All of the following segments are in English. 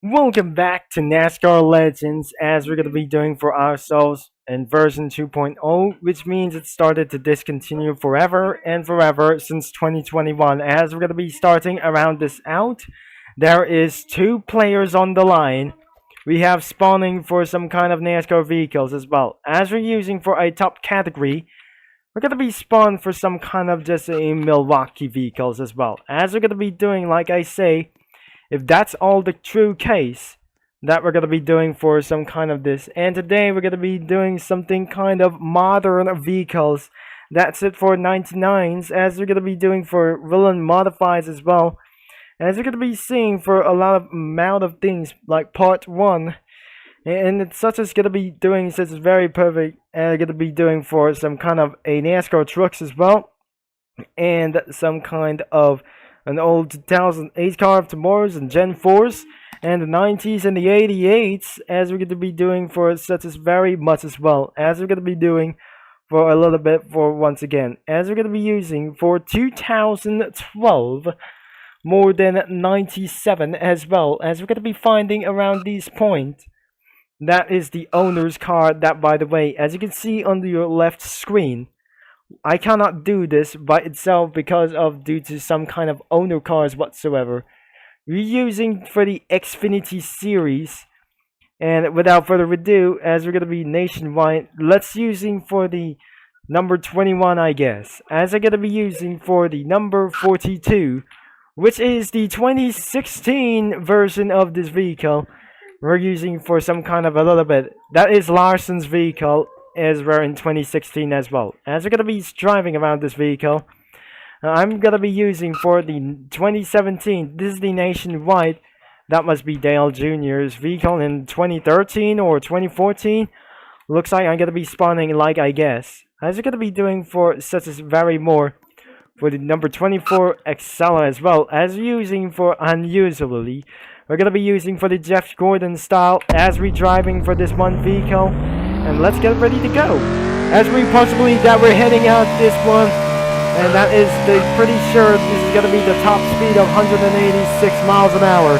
Welcome back to NASCAR Legends, as we're going to be doing for ourselves in version 2.0, which means it started to discontinue forever and forever since 2021. As we're going to be starting around this out, there is two players on the line. We have spawning for some kind of NASCAR vehicles as well. As we're using for a top category, we're going to be spawned for some kind of just a Milwaukee vehicles as well. As we're going to be doing, like I say, if that's all the true case, that we're going to be doing for some kind of this. And today we're going to be doing something kind of modern vehicles. That's it for 99s, as we're going to be doing for villain modifies as well. As we're going to be seeing for a lot of amount of things like part 1. And it's such as going to be doing such as very perfect. And going to be doing for some kind of a NASCAR trucks as well. And some kind of an old 2008 car of tomorrow's and Gen 4s, and the 90s and the 88s, as we're going to be doing for such as very much as well, as we're going to be doing for a little bit for once again, as we're going to be using for 2012 more than 97 as well, as we're going to be finding around these points. That is the owner's car. That, by the way, as you can see on your left screen, I cannot do this by itself because of due to some kind of owner cars whatsoever. We're using for the Xfinity series, and without further ado, as we're gonna be nationwide, let's using for the number 21, I guess, as I'm gonna be using for the number 42, which is the 2016 version of this vehicle. We're using for some kind of a little bit. That is Larson's vehicle, as we're in 2016 as well. As we're going to be driving around this vehicle, I'm going to be using for the 2017, this is the nationwide, that must be Dale Jr.'s vehicle in 2013 or 2014. Looks like I'm going to be spawning like I guess. As we're going to be doing for such as very more, for the number 24 Excella as well, as using for unusually. We're going to be using for the Jeff Gordon style, as we're driving for this one vehicle. And let's get ready to go. As we possibly that we're heading out this one, and that is pretty sure this is going to be the top speed of 186 miles an hour.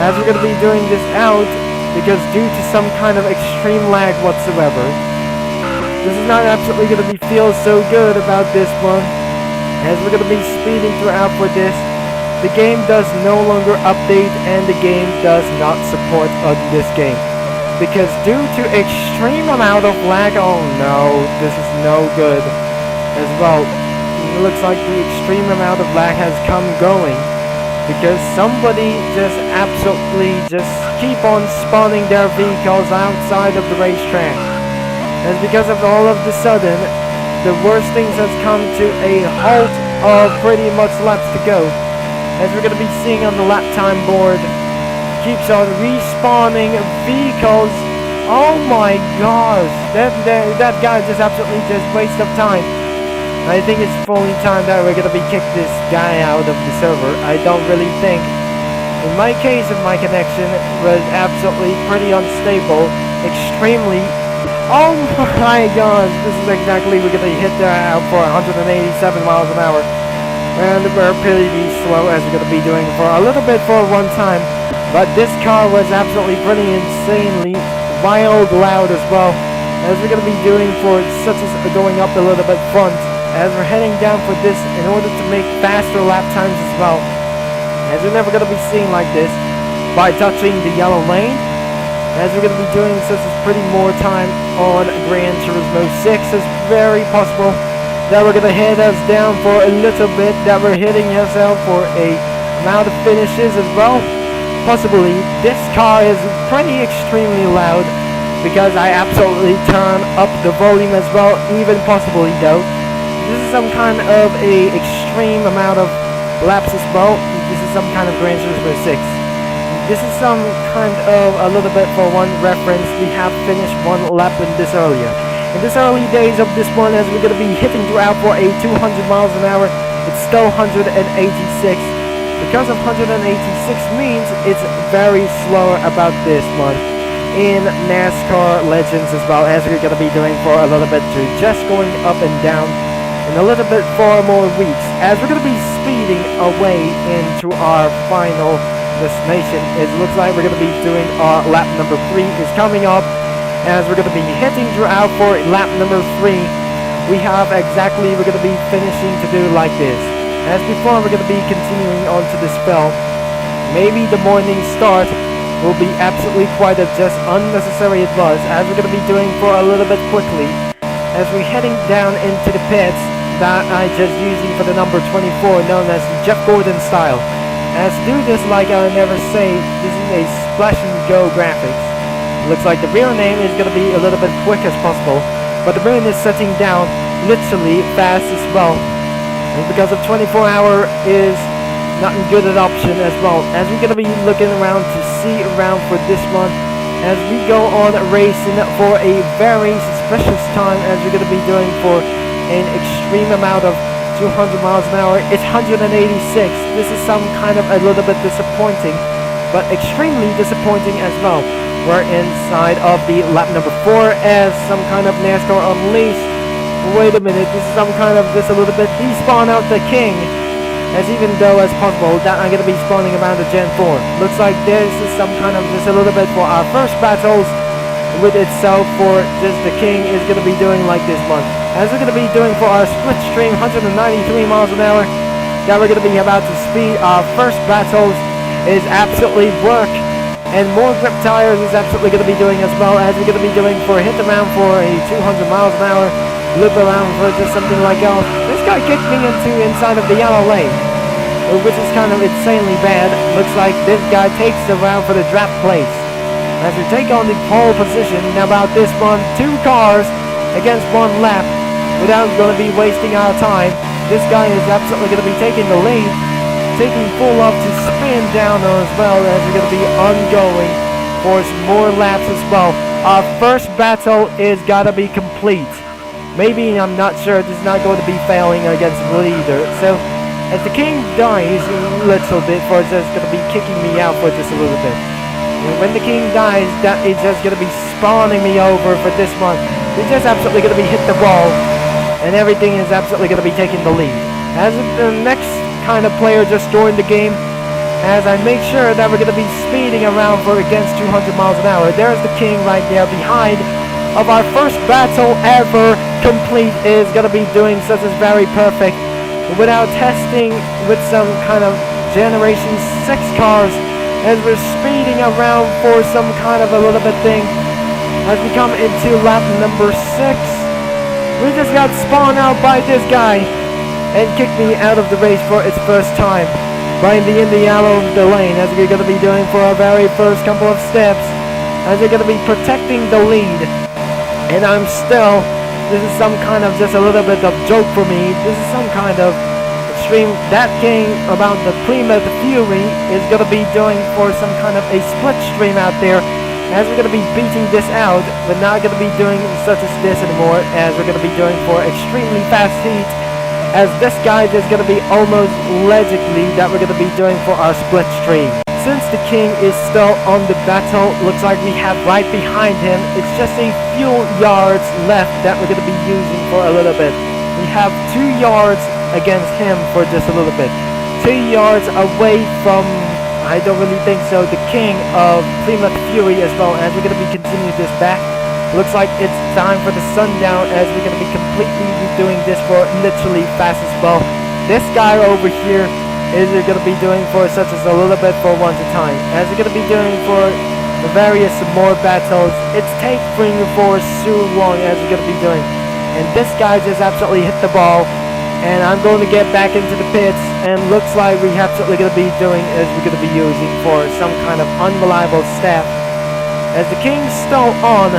As we're going to be doing this out, because due to some kind of extreme lag whatsoever, this is not absolutely going to be feel so good about this one. As we're going to be speeding throughout for this, the game does no longer update, and the game does not support this game. Because due to extreme amount of lag, oh no, this is no good as well. It looks like the extreme amount of lag has come going because somebody just absolutely just keep on spawning their vehicles outside of the racetrack. And because of all of the sudden, the worst things has come to a halt of pretty much laps to go. As we're going to be seeing on the lap time board, keeps on respawning vehicles. Oh my gosh, that guy just absolutely just waste of time. I think it's fully time that we're gonna be kick this guy out of the server. I don't really think. In my case, of my connection was absolutely pretty unstable, extremely. Oh my gosh, this is exactly we're gonna hit that out for 187 miles an hour. And we're pretty slow as we're gonna be doing for a little bit for one time. But this car was absolutely pretty insanely wild loud as well, as we're going to be doing for such as going up a little bit front, as we're heading down for this in order to make faster lap times as well, as we're never going to be seeing like this by touching the yellow lane, as we're going to be doing such as pretty more time on Gran Turismo 6 is very possible that we're going to head us down for a little bit, that we're hitting us out for a amount of finishes as well. Possibly this car is pretty extremely loud because I absolutely turn up the volume as well, even possibly though. This is some kind of a extreme amount of laps as well. This is some kind of Gran Turismo 6. This is some kind of a little bit for one reference. We have finished one lap in this earlier. In this early days of this one, as we're going to be hitting throughout for a 200 miles an hour, it's still 186. Because of 186 means it's very slower about this one in NASCAR Legends as well, as we're going to be doing for a little bit to just going up and down in a little bit 4 more weeks, as we're going to be speeding away into our final destination. It looks like we're going to be doing our lap number 3 is coming up, as we're going to be heading throughout for lap number 3. We have exactly, we're going to be finishing to do like this. As before, we're going to be continuing on to this spell. Maybe the morning start will be absolutely quite just unnecessary it was, as we're going to be doing for a little bit quickly, as we're heading down into the pits that I just using for the number 24, known as the Jeff Gordon style. As do this like I never say, this is a splash and go graphics. Looks like the rear name is going to be a little bit quick as possible, but the burn is setting down literally fast as well. And because of 24-hour is not a good an option as well, as we're going to be looking around to see around for this one, as we go on racing for a very suspicious time, as we're going to be doing for an extreme amount of 200 miles an hour. It's 186. This is some kind of a little bit disappointing, but extremely disappointing as well. We're inside of the lap number 4 as some kind of NASCAR Unleashed. Wait a minute, this is some kind of this a little bit. He spawned out the king, as even though as possible that I'm going to be spawning around the Gen 4. Looks like this is some kind of just a little bit for our first battles with itself for just the king is going to be doing like this one. As we're going to be doing for our split stream 193 miles an hour, that we're going to be about to speed. Our first battles is absolutely work, and more grip tires is absolutely going to be doing as well, as we're going to be doing for a hit around for a 200 miles an hour, loop around for just something like this guy kicked me inside of the yellow lane, which is kind of insanely bad. Looks like this guy takes the round for the draft place. As we take on the pole position, now about this one, 2 cars against 1 lap, without going to be wasting our time. This guy is absolutely going to be taking the lead, taking full up to spin down as well, as we're going to be ongoing for some more laps as well. Our first battle is got to be complete. Maybe, I'm not sure, this is not going to be failing against the leader. So, as the king dies a little bit, for just going to be kicking me out for just a little bit. And when the king dies, that is just going to be spawning me over for this one. He's just absolutely going to be hit the wall, and everything is absolutely going to be taking the lead. As the next kind of player just joined the game, as I make sure that we're going to be speeding around for against 200 miles an hour. There's the king right there behind of our first battle ever complete is going to be doing such as very perfect without testing with some kind of Generation 6 cars, as we're speeding around for some kind of a little bit thing. As we come into lap number 6, we just got spawned out by this guy and kicked me out of the race for its first time by the yellow of the lane, as we're going to be doing for our very first couple of steps, as we're going to be protecting the lead. And I'm still, this is some kind of just a little bit of joke for me. This is some kind of extreme. That king about the Plymouth Fury is going to be doing for some kind of a split stream out there, as we're going to be beating this out. We're not going to be doing such as this anymore, as we're going to be doing for extremely fast heat, as this guy is going to be almost legically that we're going to be doing for our split stream. Since the king is still on the battle, looks like we have right behind him, it's just a few yards left that we're going to be using for a little bit. We have 2 yards against him for just a little bit. 2 yards away from, I don't really think so, the king of Plymouth Fury as well, as we're going to be continuing this back. Looks like it's time for the sundown, as we're going to be completely doing this for literally fast as well. This guy over here is going to be doing for such as a little bit for once a time, as we're going to be doing for the various more battles. It's taking for so long, as we're going to be doing, and this guy just absolutely hit the ball, and I'm going to get back into the pits, and looks like we absolutely going to be doing is we're going to be using for some kind of unreliable staff, as the king's still on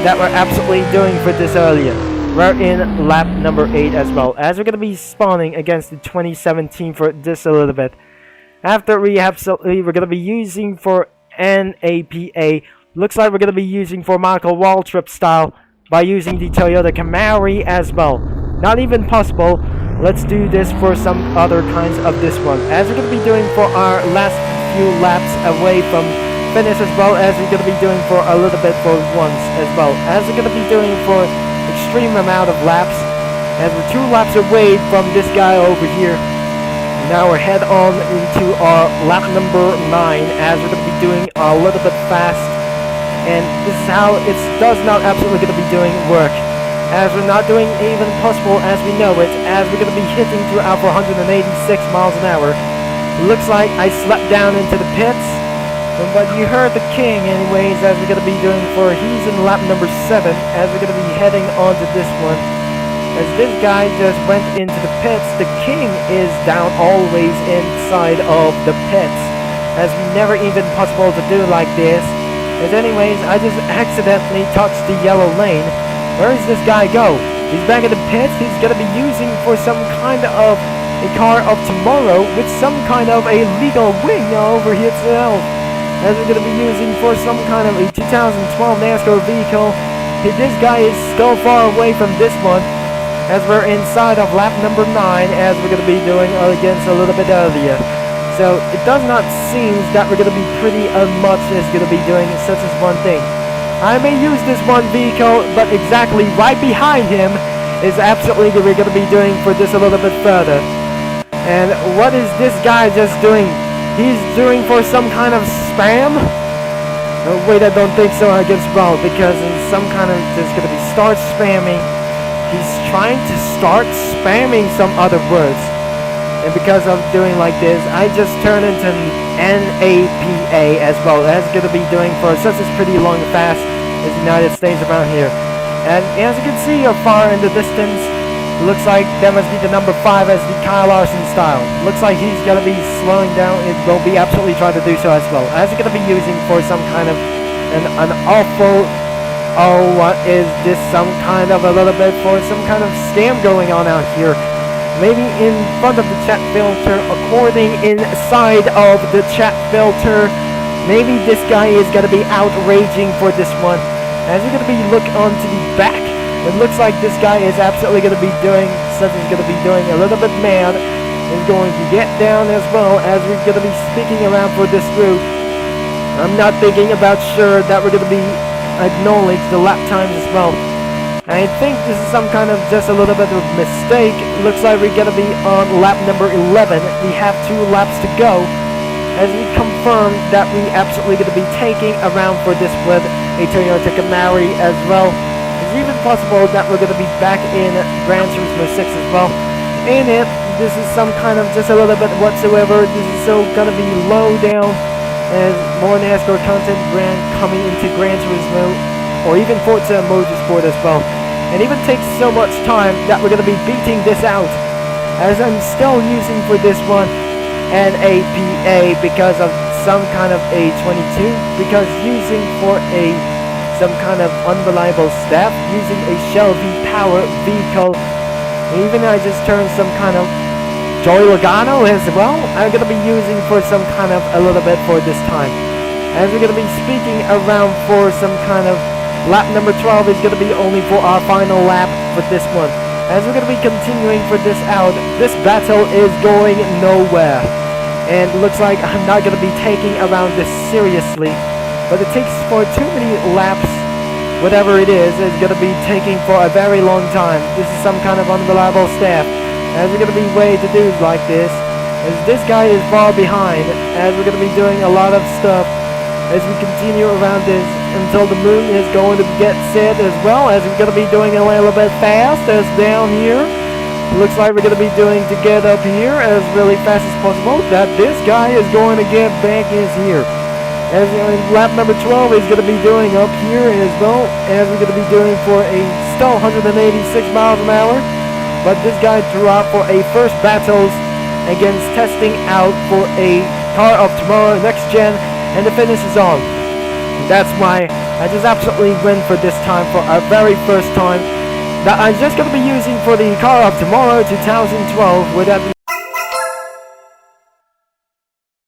that we're absolutely doing for this earlier. We're in lap number 8 as well, as we're going to be spawning against the 2017 for this a little bit. After we're going to be using for NAPA, looks like we're going to be using for Michael Waltrip style by using the Toyota Camry as well. Not even possible. Let's do this for some other kinds of this one, as we're going to be doing for our last few laps away from finish, as well as we're going to be doing for a little bit for once as well, as we're going to be doing for extreme amount of laps, as we're 2 laps away from this guy over here. Now we're head on into our lap number 9 as we're going to be doing a little bit fast. And this is how it does not absolutely going to be doing work. As we're not doing even possible as we know it, as we're going to be hitting throughout for 186 miles an hour. Looks like I slept down into the pits. But you heard the king anyways, as we're going to be doing for, he's in lap number 7, as we're going to be heading onto this one. As this guy just went into the pits, the king is down always inside of the pits. As we never even possible to do like this. As anyways, I just accidentally touched the yellow lane. Where does this guy go? He's back in the pits. He's going to be using for some kind of a car of tomorrow with some kind of a legal wing over here itself. As we're going to be using for some kind of a 2012 NASCAR vehicle. This guy is still far away from this one. As we're inside of lap number 9, as we're going to be doing against a little bit earlier. So it does not seem that we're going to be pretty much is going to be doing such as one thing. I may use this one vehicle, but exactly right behind him is absolutely we're going to be doing for this a little bit further. And what is this guy just doing? He's doing for some kind of spam? Oh, wait, I don't think so against Ball, because it's some kind of just going to be start spamming. He's trying to start spamming some other words. And because of doing like this, I just turn into NAPA as well. That's going to be doing for such as pretty long and fast as the United States around here. And as you can see far in the distance, looks like that must be the number 5 as the Kyle Larson style. Looks like he's going to be slowing down. It will be absolutely trying to do so as well. As he's going to be using for some kind of an awful... Oh, what is this? Some kind of a little bit for some kind of scam going on out here. Maybe in front of the chat filter, according inside of the chat filter, maybe this guy is going to be outraging for this one. As we're going to be looking onto the back, it looks like this guy is absolutely going to be doing, something's going to be doing a little bit mad. Is going to get down as well as we're going to be speaking around for this group. I'm not thinking about sure that we're going to be acknowledge the lap times as well. I think this is some kind of just a little bit of a mistake. Looks like we're going to be on lap number 11. We have 2 laps to go. As we confirm that we absolutely going to be taking around for this with a Toyota Camry as well. It's even possible that we're going to be back in Gran Turismo 6 as well. In it, this is some kind of just a little bit whatsoever. This is so going to be low down. As more NASCAR content brand coming into Gran Turismo or even Forza Motorsport as well. And even takes so much time that we're going to be beating this out. As I'm still using for this one NAPA because of some kind of a 22. Because using for some kind of unreliable staff. Using a Shell V-Power vehicle. Even I just turned some kind of Joey Logano as well. I'm going to be using for some kind of a little bit for this time. As we're going to be speaking around for some kind of lap number 12 is going to be only for our final lap for this one. As we're going to be continuing for this out, this battle is going nowhere. And it looks like I'm not going to be taking around this seriously. But it takes for too many laps, whatever it is going to be taking for a very long time. This is some kind of unreliable staff. As we're going to be way to do like this, as this guy is far behind, as we're going to be doing a lot of stuff, as we continue around this until the moon is going to get set as well, as we're going to be doing a little bit fast as down here. Looks like we're going to be doing to get up here as really fast as possible, that this guy is going to get back is here. As lap number 12 is going to be doing up here as well, as we're going to be doing for a still 186 miles an hour. But this guy threw out for a first battles against testing out for a car of tomorrow, next gen, and the finish is on. That's why I just absolutely win for this time for our very first time that I'm just going to be using for the car of tomorrow 2012 with that